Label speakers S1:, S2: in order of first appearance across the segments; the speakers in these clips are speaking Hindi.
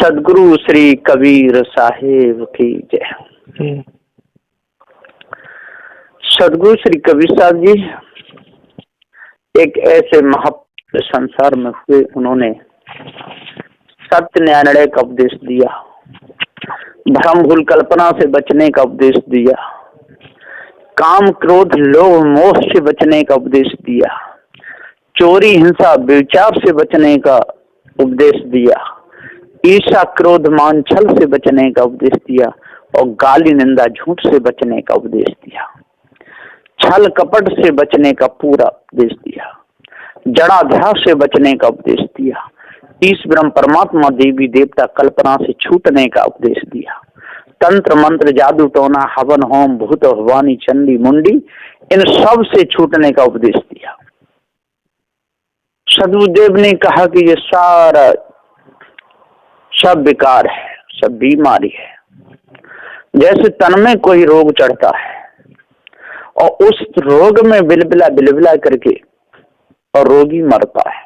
S1: सदगुरु श्री कबीर साहेब की जय। सदगुरु श्री कबीर साहब जी एक ऐसे महापुरुष संसार में हुए, उन्होंने सत्य न्याय निर्णय का उपदेश दिया, भ्रम भूल कल्पना से बचने का उपदेश दिया, काम क्रोध लोभ मोह से बचने का उपदेश दिया, चोरी हिंसा व्यभिचार से बचने का उपदेश दिया, ईर्ष्या क्रोध मान छल से बचने का उपदेश दिया और गाली निंदा झूठ से बचने का उपदेश दिया, छल कपट से बचने का पूरा उपदेश दिया, जड़ाध्यास से बचने का उपदेश दिया, ईश ब्रह्म परमात्मा देवी देवता कल्पना से छूटने का उपदेश दिया, तंत्र मंत्र जादू टोना हवन होम भूत भवानी चंडी मुंडी इन सब से छूटने का उपदेश दिया। सदगुरुदेव ने कहा कि ये सारा सब विकार है, सब बीमारी है। जैसे तन में कोई रोग चढ़ता है और उस रोग में बिलबिला बिलबिला करके और रोगी मरता है,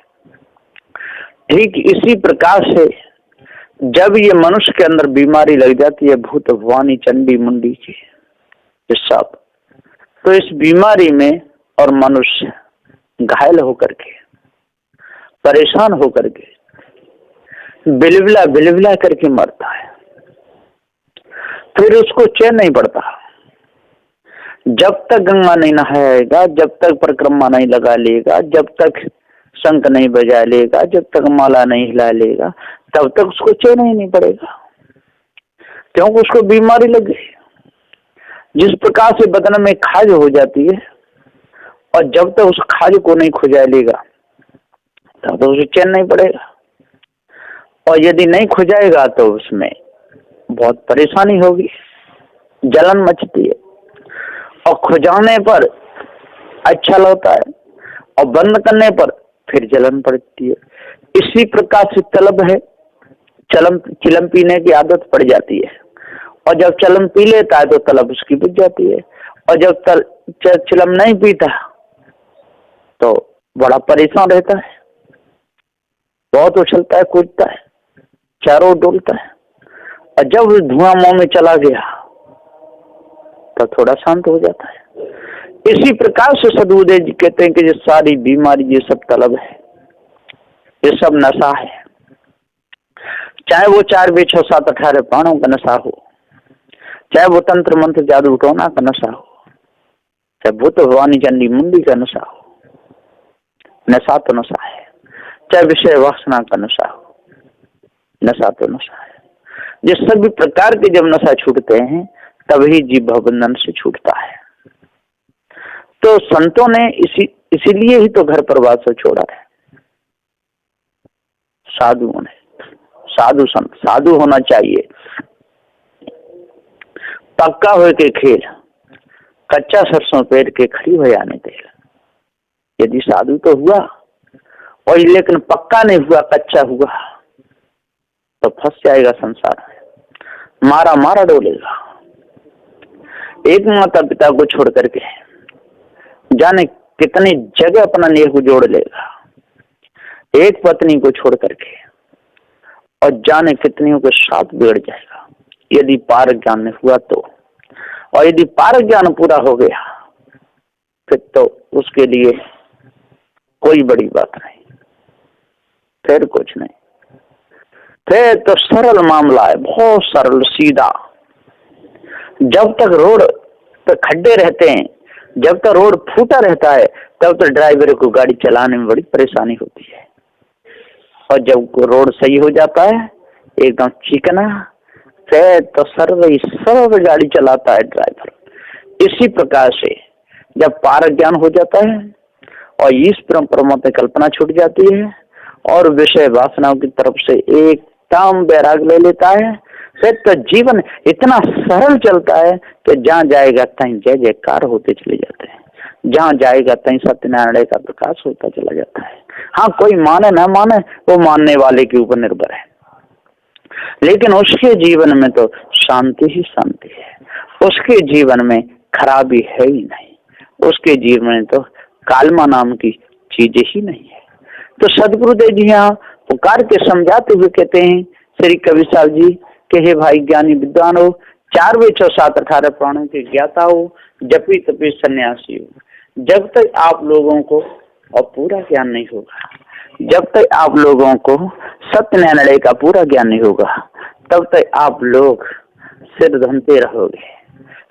S1: ठीक इसी प्रकार से जब ये मनुष्य के अंदर बीमारी लग जाती है भूत भवानी चंडी मुंडी की सब, तो इस बीमारी में और मनुष्य घायल होकर के परेशान होकर के बिलबिला बिलबिला करके मरता है। फिर उसको चैन नहीं पड़ता, जब तक गंगा नहीं नहाएगा, जब तक परिक्रमा नहीं लगा लेगा, जब तक शंख नहीं बजा लेगा, जब तक माला नहीं हिला लेगा, तब तक उसको चैन ही नहीं पड़ेगा, क्योंकि उसको बीमारी लग गई। जिस प्रकार से बदन में खाज हो जाती है और जब तक उस खाज को नहीं खुजा लेगा तब तक उसे चैन नहीं पड़ेगा, और यदि नहीं खुजाएगा तो उसमें बहुत परेशानी होगी, जलन मचती है, और खुजाने पर अच्छा लगता है और बंद करने पर फिर जलन पड़ती है। इसी प्रकार से तलब है, चिलम पीने की आदत पड़ जाती है, और जब चिलम पी लेता है तो तलब उसकी बुझ जाती है, और जब चिलम नहीं पीता तो बड़ा परेशान रहता है, बहुत उछलता है कूदता है, चारों डोलता है, और जब धुआं मुंह में चला गया तो थोड़ा शांत हो जाता है। इसी प्रकार से सदगुरुदेव जी कहते हैं कि ये सारी बीमारी, ये सब तलब है, ये सब नशा है, चाहे वो 4 वेद 6 7 18 प्राणों का नशा हो, चाहे वो तंत्र मंत्र जादू टोना का नशा हो, चाहे भूत भवानी चंडी मुंडी का नशा हो, नशा तो नशा है, चाहे विषय वासना का नशा हो, नशा तो नशा है। ये सभी प्रकार के जब नशा छूटते हैं तभी जीव भवबंधन से छूटता है। तो संतों ने इसीलिए ही तो घर परिवार से छोड़ा है, साधुओं ने, साधु संत साधु होना चाहिए। पक्का हो के खेल, कच्चा सरसों पेड़ के खड़ी हो जाने तेल। यदि साधु तो हुआ और लेकिन पक्का नहीं हुआ, कच्चा हुआ, तो फंस जाएगा संसार में, मारा मारा डोलेगा। एक माता पिता को छोड़ करके जाने कितनी जगह अपना नेह को जोड़ लेगा, एक पत्नी को छोड़ करके और जाने कितनियों के साथ बिगड़ जाएगा, यदि पार ज्ञान नहीं हुआ तो। और यदि पार ज्ञान पूरा हो गया फिर तो उसके लिए कोई बड़ी बात नहीं, फिर कुछ नहीं, फिर तो सरल मामला है, बहुत सरल सीधा। जब तक रोड पे खड्डे रहते हैं, जब तक रोड फूटा रहता है, तब तक ड्राइवर को गाड़ी चलाने में बड़ी परेशानी होती है, और जब रोड सही हो जाता है एकदम चिकना, फिर तो सर्व गाड़ी चलाता है ड्राइवर। इसी प्रकार से जब पार ज्ञान हो जाता है और इस परमात्मा में कल्पना छूट जाती है और विषय वासनाओं की तरफ से एकदम वैराग ले लेता है, फिर तो जीवन इतना सरल चलता है कि जहाँ जाएगा तहीं जय जयकार होते चले जाते हैं, जहाँ जाएगा तहीं सत्यनारायण का प्रकाश होता चला जाता है। हाँ, कोई माने ना माने वो मानने वाले के ऊपर निर्भर है, लेकिन उसके जीवन में तो शांति ही शांति है, उसके जीवन में खराबी है ही नहीं, उसके जीवन में तो कालमा नाम की चीजें ही नहीं है। तो सदगुरुदेव जी यहाँ पुकार के समझाते हुए कहते हैं श्री कबीर साहब जी के हे भाई ज्ञानी विद्वान हो, 4 वेद 7 18 पुराणों के ज्ञाता हो, जपी तपी सन्यासी हो। जब तक आप लोगों को और पूरा ज्ञान नहीं होगा, जब तक आप लोगों को सत्य निर्णय का पूरा ज्ञान नहीं होगा, तब तक आप लोग सिर धमते रहोगे,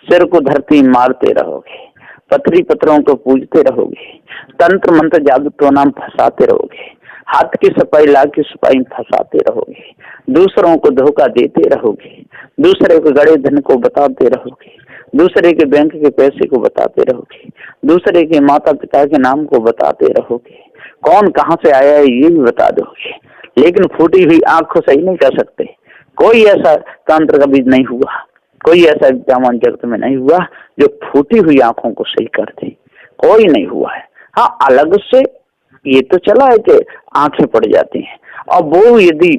S1: सिर को धरती मारते रहोगे, पथरी पत्थरों को पूजते रहोगे, तंत्र मंत्र जादू टोना फंसाते रहोगे, हाथ की सफाई लाख की सफाई फंसाते रहोगे, दूसरों को धोखा देते रहोगे, दूसरे को गड़े धन को बताते रहोगे, दूसरे के बैंक के पैसे को बताते रहोगे, दूसरे के माता पिता के नाम को बताते रहोगे, कौन कहाँ से आया है ये भी बता दोगे, लेकिन फूटी हुई आंख को सही नहीं कर सकते। कोई ऐसा तंत्र कभी नहीं हुआ, कोई ऐसा विद्वान जगत में नहीं हुआ जो फूटी हुई आंखों को सही कर दे, कोई नहीं हुआ है। हाँ, अलग से ये तो चला है कि आंखें पड़ जाती हैं, और वो यदि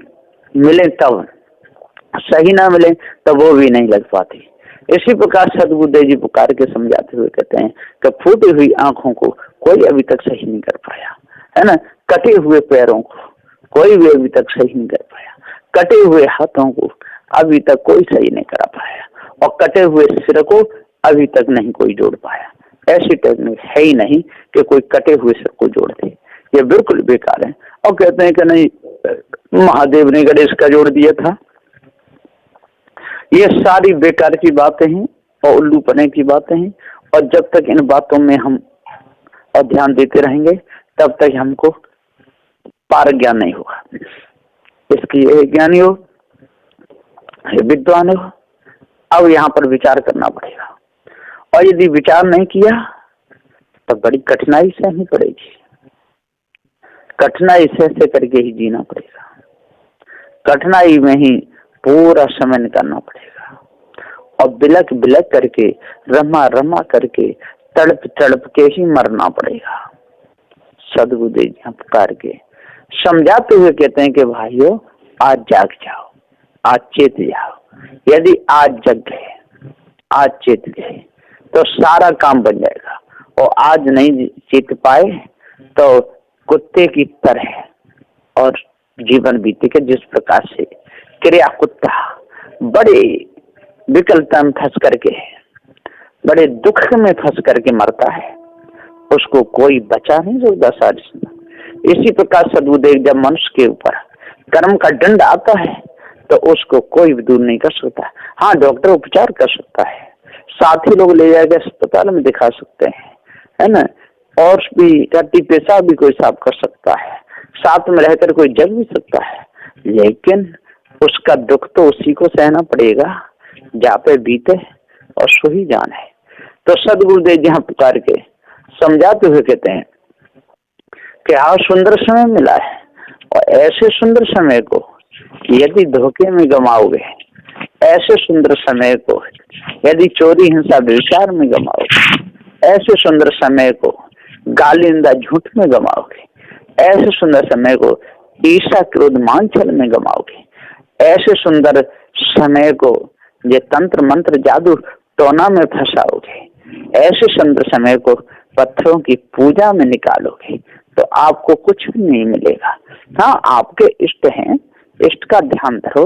S1: मिले तब, सही ना मिले तब वो भी नहीं लग पाती। इसी प्रकार सदगुरुदेव जी पुकार के समझाते हुए कहते हैं कि फूटी हुई आंखों को कोई अभी तक सही नहीं कर पाया, है ना। कटे हुए पैरों को कोई भी अभी तक सही नहीं कर पाया, कटे हुए हाथों को अभी तक कोई सही नहीं करा पाया, और कटे हुए सिर को अभी तक नहीं कोई जोड़ पाया। ऐसी टेक्निक है ही नहीं कि कोई कटे हुए सिर को जोड़ दे, ये बिल्कुल बेकार है। और कहते हैं कि नहीं महादेव ने गणेश का जोड़ दिया था। ये सारी बेकार की बातें हैं और उल्लूपने की बातें हैं, और जब तक इन बातों में हम और ध्यान देते रहेंगे तब तक हमको पार ज्ञान नहीं होगा। इसकी ये ज्ञानी हो, विद्वान हो, अब यहाँ पर विचार करना पड़ेगा, और यदि विचार नहीं किया तो बड़ी कठिनाई सहनी पड़ेगी, कठिनाई सह करके ही जीना पड़ेगा, कठिनाई में ही पूरा समय निकालना पड़ेगा, और बिलक बिलक करके रमा रमा करके तड़प तड़प के ही मरना पड़ेगा। सदगुरुदेव जी पुकार के समझाते हुए कहते हैं कि भाइयों आज जाग जाओ, आज चेत जाओ। यदि आज जग गए, आज चेत गए तो सारा काम बन जाएगा, और आज नहीं चेत पाए तो कुत्ते की तरह और जीवन बीतेगा। जिस प्रकार से क्रिया कुत्ता बड़े विकलता में फंस करके, बड़े दुख में फंस करके मरता है, उसको कोई बचा नहीं सकता सारी। इसी प्रकार सदगुरुदेव जब मनुष्य के ऊपर कर्म का दंड आता है तो उसको कोई भी दूर नहीं कर सकता। हाँ, डॉक्टर उपचार कर सकता है, साथ ही लोग ले जाकर अस्पताल में दिखा सकते हैं, है ना, और भी टट्टी पेशाब भी कोई साफ कर सकता है, साथ में रहकर कोई जग भी सकता है, लेकिन उसका दुख तो उसी को सहना पड़ेगा जहाँ पे बीते और सो ही जान है। तो सदगुरुदेव जी पुकार के समझाते हुए कहते हैं कि आज सुंदर समय मिला है, और ऐसे सुंदर समय को यदि धोखे में गमाओगे, ऐसे सुंदर समय को यदि चोरी हिंसा व्यभिचार में गमाओगे, ऐसे सुंदर समय को गाली निंदा झूठ में गमाओगे, ऐसे सुंदर समय को ईर्ष्या क्रोध मान छल में गमाओगे, ऐसे सुंदर समय को ये तंत्र मंत्र जादू टोना में फंसाओगे, ऐसे सुंदर समय को पत्थरों की पूजा में निकालोगे तो आपको कुछ भी नहीं मिलेगा। हाँ, आपके इष्ट हैं, इष्ट का ध्यान धरो,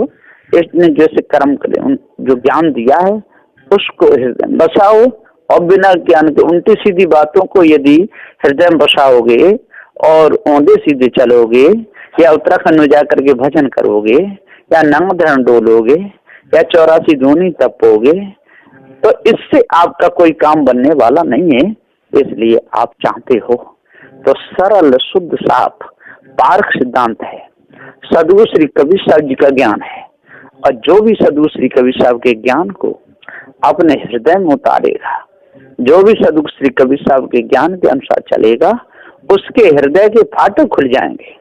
S1: इष्ट ने जैसे कर्म करे, जो ज्ञान दिया है उसको हृदय में बसाओ, और बिना ज्ञान के उल्टी सीधी बातों को यदि हृदय में बसाओगे और औंधे सीधे चलोगे, या उत्तराखंड में जाकर के भजन करोगे, या नंग धरण डोलोगे, या 84 धूनी तपोगे, तो इससे आपका कोई काम बनने वाला नहीं है। इसलिए आप चाहते हो तो सरल शुद्ध साफ पारक सिद्धांत है, सदगुरु श्री कबीर साहब जी का ज्ञान है, और जो भी सदगुरु श्री कबीर साहब के ज्ञान को अपने हृदय में उतारेगा, जो भी सदगुरु श्री कबीर साहब के ज्ञान के अनुसार चलेगा, उसके हृदय के फाटक खुल जाएंगे,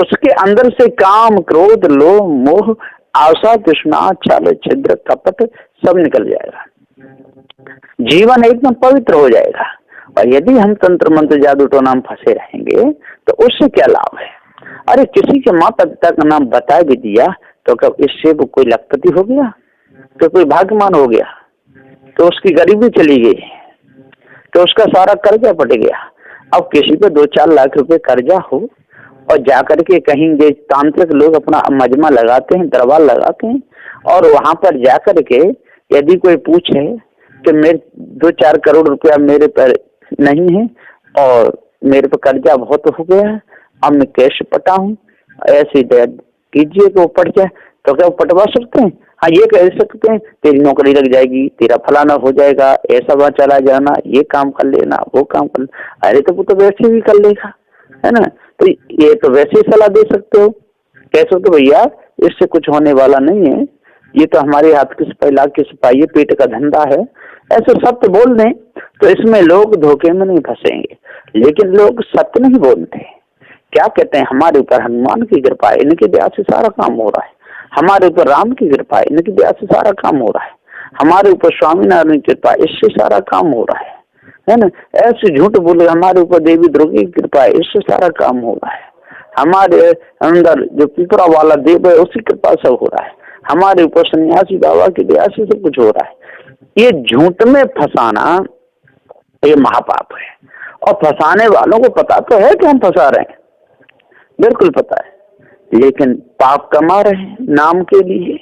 S1: उसके अंदर से काम क्रोध लोभ मोह आशा तृष्णा छल छिद्र कपट सब निकल जाएगा, जीवन एकदम पवित्र हो जाएगा। और यदि हम तंत्र मंत्र जादू टोना में फंसे रहेंगे तो उससे क्या लाभ है? अरे किसी के माता पिता का नाम बता भी दिया तो कब इससे वो कोई लखपति हो गया, तो कोई भाग्यवान हो गया, तो उसकी गरीबी चली गई, तो उसका सारा कर्जा पट गया। अब किसी पे 2-4 लाख रुपए कर्जा हो और जाकर के कहीं ये तांत्रिक लोग अपना मजमा लगाते हैं, दरबार लगाते हैं, और वहां पर जाकर के यदि कोई पूछे कि मेरे 2-4 करोड़ रुपया मेरे पर नहीं है और मेरे पर कर्जा बहुत हो गया है, अब मैं कैसे पटाऊं, ऐसी दया कीजिए कि वो पट जाए, तो क्या वो पटवा सकते हैं? हाँ, ये कह सकते हैं तेरी नौकरी लग जाएगी, तेरा फलाना हो जाएगा, ऐसा वहां चला जाना, ये काम कर लेना, वो काम कर लेना। अरे तो वो तो वैसे भी कर लेगा, है ना? तो ये तो वैसे ही सलाह दे सकते हो, कह सकते हो भैया इससे कुछ होने वाला नहीं है, ये तो हमारे हाथ की सफाई, लाख की सफाई, ये पेट का धंधा है, ऐसे सत्य बोल दें तो इसमें लोग धोखे में नहीं फंसेंगे। लेकिन लोग सत्य नहीं बोलते, क्या कहते हैं, हमारे ऊपर हनुमान की कृपा है, इनकी दया से सारा काम हो रहा है, हमारे ऊपर राम की कृपा है, इनकी दया से सारा काम हो रहा है, हमारे ऊपर स्वामीनारायण की कृपा है, इससे सारा काम हो रहा है ना? ऐसे झूठ बोले हमारे ऊपर देवी दुर्गा की कृपा है, इससे सारा काम हो रहा है, हमारे अंदर जो पिपरा वाला देव है उसकी कृपा से हो रहा है, हमारे ऊपर सन्यासी बाबा की दया से सब कुछ हो रहा है। ये झूठ में फंसाना ये महापाप है, और फंसाने वालों को पता तो है कि हम फंसा रहे हैं, बिल्कुल पता है, लेकिन पाप कमा रहे हैं नाम के लिए,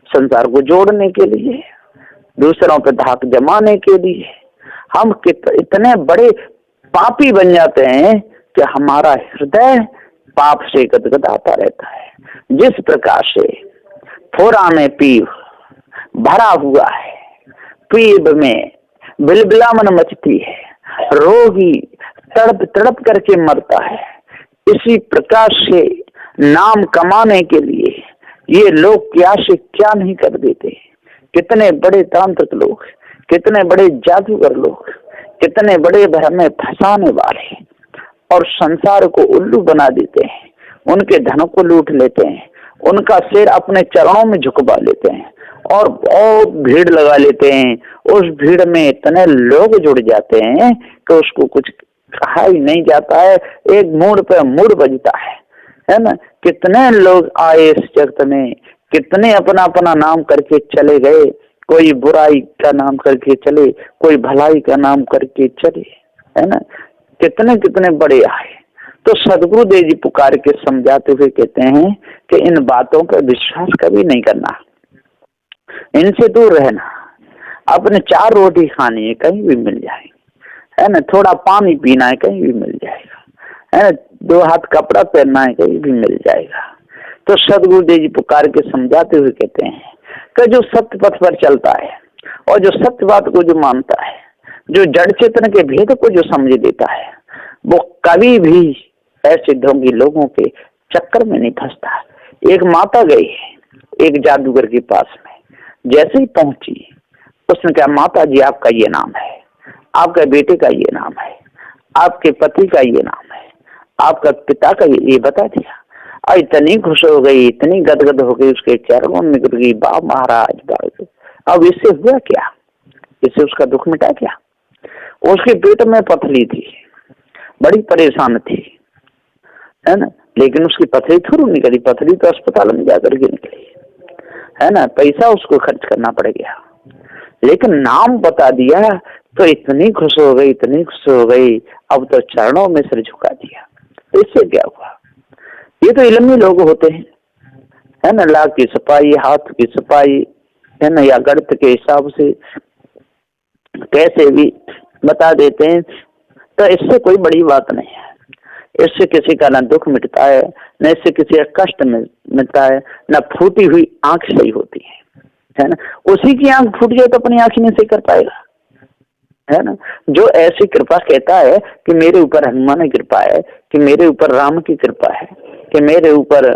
S1: संसार को जोड़ने के लिए, दूसरों पे धाक जमाने के लिए। हम इतने बड़े पापी बन जाते हैं कि हमारा हृदय पाप से गदगदाता रहता है। जिस प्रकार से फोरा में पीव भरा हुआ है, पीब में बिलबिला मन मचती है, रोगी तड़प तड़प करके मरता है, इसी प्रकार से नाम कमाने के लिए ये लोग क्या से क्या नहीं कर देते। कितने बड़े तांत्रिक लोग, कितने बड़े जादूगर लोग, कितने बड़े भ्रम में फंसाने वाले, और संसार को उल्लू बना देते हैं, उनके धन को लूट लेते हैं, उनका सिर अपने चरणों में झुकवा लेते हैं और बहुत भीड़ लगा लेते हैं। उस भीड़ में इतने लोग जुड़ जाते हैं कि उसको कुछ कहा ही नहीं जाता है, एक मूड पे मूड बजता है ना? कितने लोग आए इस जगत में, कितने अपना अपना नाम करके चले गए, कोई बुराई का नाम करके चले, कोई भलाई का नाम करके चले, है ना? कितने कितने बड़े आए। तो सदगुरुदेव जी पुकार के समझाते हुए कहते हैं कि इन बातों पर विश्वास कभी नहीं करना, इनसे दूर रहना, अपने 4 रोटी खानी है कहीं भी मिल जाए, है ना? थोड़ा पानी पीना है कहीं भी मिल जाएगा, है ना? 2 हाथ कपड़ा पहनना है कहीं भी मिल जाएगा। तो सदगुरुदेव जी पुकार के समझाते हुए कहते हैं कि जो सत्य पथ पर चलता है और जो सत्य बात को जो मानता है, जो जड़ चेतन के भेद को जो समझ देता है, वो कभी भी ऐसे ढोंगी लोगों के चक्कर में नहीं फंसता। एक माता गई एक जादूगर के पास में, जैसे ही पहुंची उसने कहा, माता जी आपका ये नाम है, आपके बेटे का ये नाम है, आपके पति का ये नाम है, आपका पिता का ये बता दिया। और इतनी खुश हो गई, इतनी गदगद हो गई, उसके चरणों में गिर गई, बा महाराज बा। अब इससे हुआ क्या? इससे उसका दुख मिटा क्या? उसके पेट में पथरी थी, बड़ी परेशान थी, है ना? लेकिन उसकी पथरी थोड़ी निकली, पथरी तो अस्पताल में जाकर के निकली, है ना? पैसा उसको खर्च करना पड़ गया, लेकिन नाम बता दिया तो इतनी खुश हो गई, इतनी खुश हो गई, अब तो चरणों में सिर झुका दिया। इससे क्या हुआ? ये तो इल्मी लोग होते हैं, है ना? लाख की सफाई, हाथ की सफाई, है ना? या गणित के हिसाब से कैसे भी बता देते हैं, तो इससे कोई बड़ी बात नहीं है। इससे किसी का न दुख मिटता है, न इससे किसी का कष्ट मिटता है, न फूटी हुई आंख सही होती है ना? उसी की आंख फूट जाए तो अपनी आंख नहीं सही कर पाएगा, है ना? जो ऐसी कृपा कहता है कि मेरे ऊपर हनुमान की कृपा है, कि मेरे ऊपर राम की कृपा है, कि मेरे ऊपर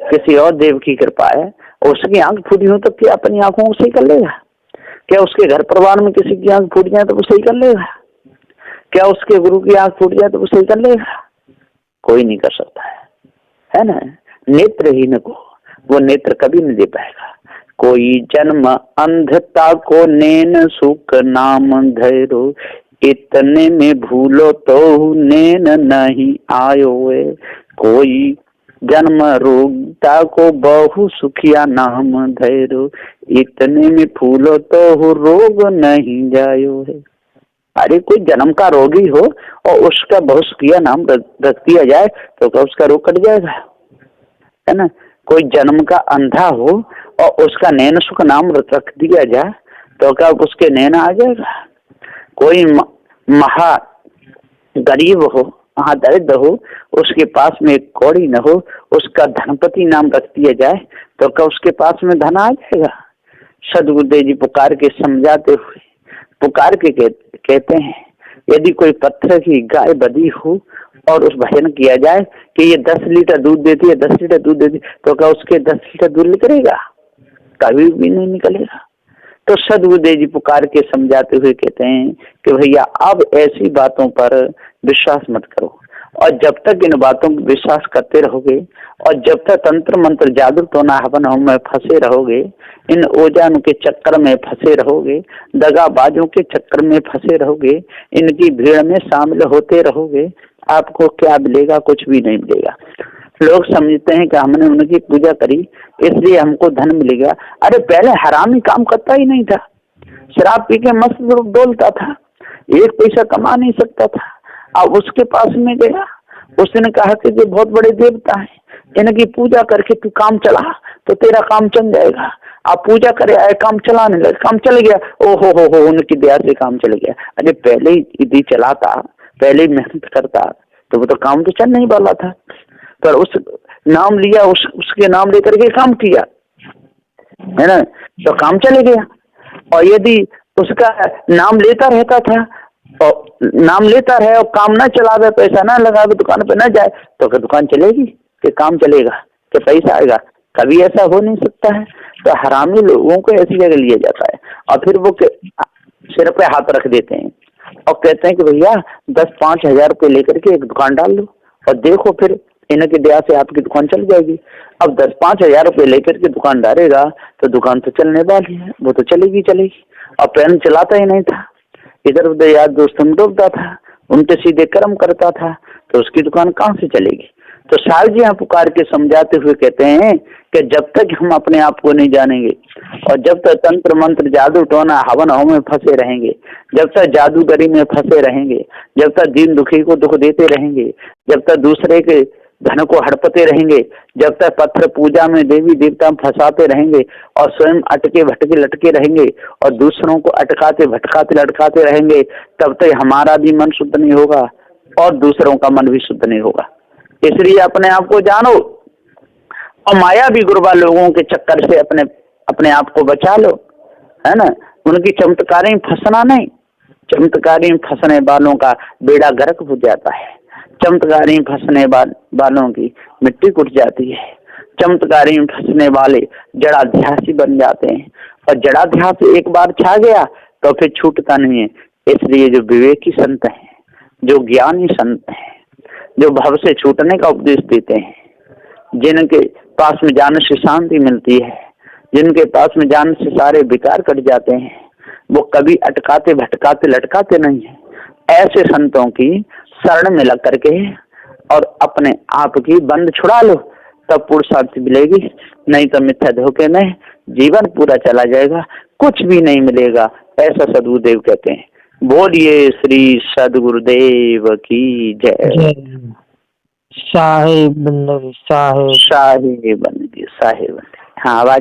S1: किसी और देव की कृपा है, और उसकी आंख फूटी हो तो क्या अपनी आंखों को सही कर लेगा? क्या उसके घर परिवार में किसी की आंख फूट जाए तो वो सही कर लेगा? क्या उसके गुरु की आंख फूट जाए तो वो सही कर लेगा? कोई नहीं कर सकता है ना? नेत्रहीन को वो नेत्र कभी नहीं दे पाएगा। कोई जन्म अंधता को नैन सुख नाम धैरो, इतने में भूलो तो नैन नहीं आयो है। कोई जन्म रोगता को बहु सुखिया नाम धैरो, इतने में भूलो तो रोग नहीं जायो है। अरे कोई जन्म का रोगी हो और उसका बहुत किया नाम रख दिया जाए तो क्या उसका रोग कट जाएगा? है ना। कोई जन्म का अंधा हो और उसका नैन सुख नाम रख दिया जाए तो क्या उसके नैन आ जाएगा? कोई महा गरीब हो, महादरिद्र हो, उसके पास में एक कौड़ी न हो, उसका धनपति नाम रख दिया जाए तो क्या उसके पास में धन आ जाएगा? सदगुरुदेव जी पुकार के समझाते हुए पुकार के कहते हैं, यदि कोई पत्थर की गाय बधी हो और उस भजन किया जाए कि ये 10 लीटर दूध देती है, 10 लीटर दूध देती, तो क्या उसके 10 लीटर दूध निकलेगा? कभी भी नहीं निकलेगा। तो सदगुरुदेव जी पुकार के समझाते हुए कहते हैं कि भैया अब ऐसी बातों पर विश्वास मत करो, और जब तक इन बातों पर विश्वास करते रहोगे और जब तक तंत्र मंत्र जादू टोना हवन होम में फंसे रहोगे, इन ओजान के चक्कर में फंसे रहोगे, दगाबाजों के चक्कर में फंसे रहोगे, इनकी भीड़ में शामिल होते रहोगे, आपको क्या मिलेगा? कुछ भी नहीं मिलेगा। लोग समझते हैं कि हमने उनकी पूजा करी इसलिए हमको धन मिलेगा। अरे पहले हरामी काम करता ही नहीं था, शराब पी के मस्त डोलता था, 1 पैसा कमा नहीं सकता था। अब उसके पास में गया, उसने कहा कि ये बहुत बड़े देवता हैं, इनकी पूजा करके तू काम चला तो तेरा काम चल जाएगा। आप पूजा करे आए, काम चलाने लगे, काम चल गया। ओहो हो उनकी दया से काम चल गया। अरे पहले ही यदि चलाता, पहले ही मेहनत करता तो वो तो काम तो चल नहीं वाला था। पर उस नाम लिया, उसके नाम लेकर के काम किया, है ना, तो काम चले गया। और यदि उसका नाम लेता रहता था और नाम लेता रहे और काम ना चलावे, पैसा ना लगावे, दुकान पे ना जाए, तो क्या दुकान चलेगी? कि काम चलेगा? कि पैसा आएगा? कभी ऐसा हो नहीं सकता है। तो हरामी लोगों को ऐसी जगह लिया जाता है और फिर वो सिर पे हाथ रख देते हैं और कहते हैं कि भैया 10-5 हजार रुपये लेकर के एक दुकान डाल लो और देखो फिर इनकी दया से आपकी दुकान चल जाएगी। अब 10-5 हजार रुपये लेकर के दुकान डालेगा तो दुकान तो चलने वाली है, वो तो चलेगी चलेगी। और पेन चलाता ही नहीं था, इधर उधर यार दोस्तों में डूबता था, उनके सीधे कर्म करता था, तो उसकी दुकान कहाँ से चलेगी? तो साहब जी यहाँ पुकार के समझाते हुए कहते हैं कि जब तक हम अपने आप को नहीं जानेंगे और जब तक तंत्र मंत्र जादू टोना हवन होम में फंसे रहेंगे, जब तक जादूगरी में फंसे रहेंगे, जब तक दीन दुखी को दुख देते रहेंगे, जब तक दूसरे के धन को हड़पते रहेंगे, जब तक पत्थर पूजा में देवी देवता फंसाते रहेंगे और स्वयं अटके भटके लटके रहेंगे और दूसरों को अटकाते भटकाते लटकाते रहेंगे, तब तक हमारा भी मन शुद्ध नहीं होगा और दूसरों का मन भी शुद्ध नहीं होगा। इसलिए अपने आप को जानो और माया भी गुरुबा लोगों के चक्कर से अपने आप को बचा लो, है ना। उनकी चमत्कारी में फंसना नहीं, चमत्कारी में फंसने वालों का बेड़ा गर्क हो जाता है, चमत्कारी में फंसने वालों की मिट्टी कुट जाती है, चमत्कारी में फंसने वाले जड़ाध्यासी बन जाते हैं और जड़ाध्यास एक बार छा गया तो फिर छूटता नहीं है। इसलिए जो विवेकी संत हैं, जो ज्ञानी संत हैं, जो भव से छूटने का उपदेश देते हैं, जिनके पास में जाने से शांति मिलती है, जिनके पास में जाने से सारे विकार कट जाते हैं, वो कभी अटकाते भटकाते लटकाते नहीं है। ऐसे संतों की शरण में लग करके और अपने आप की बंद छुड़ा लो, तब पुरुषार्थ मिलेगी, नहीं तो मिथ्या धोखे में जीवन पूरा चला जाएगा, कुछ भी नहीं मिलेगा। ऐसा सदगुरुदेव कहते हैं। बोलिए श्री सदगुरुदेव की जय।
S2: साहेब बंदगी साहेब
S1: साहेब बंदगी साहेब। हाँ आवाज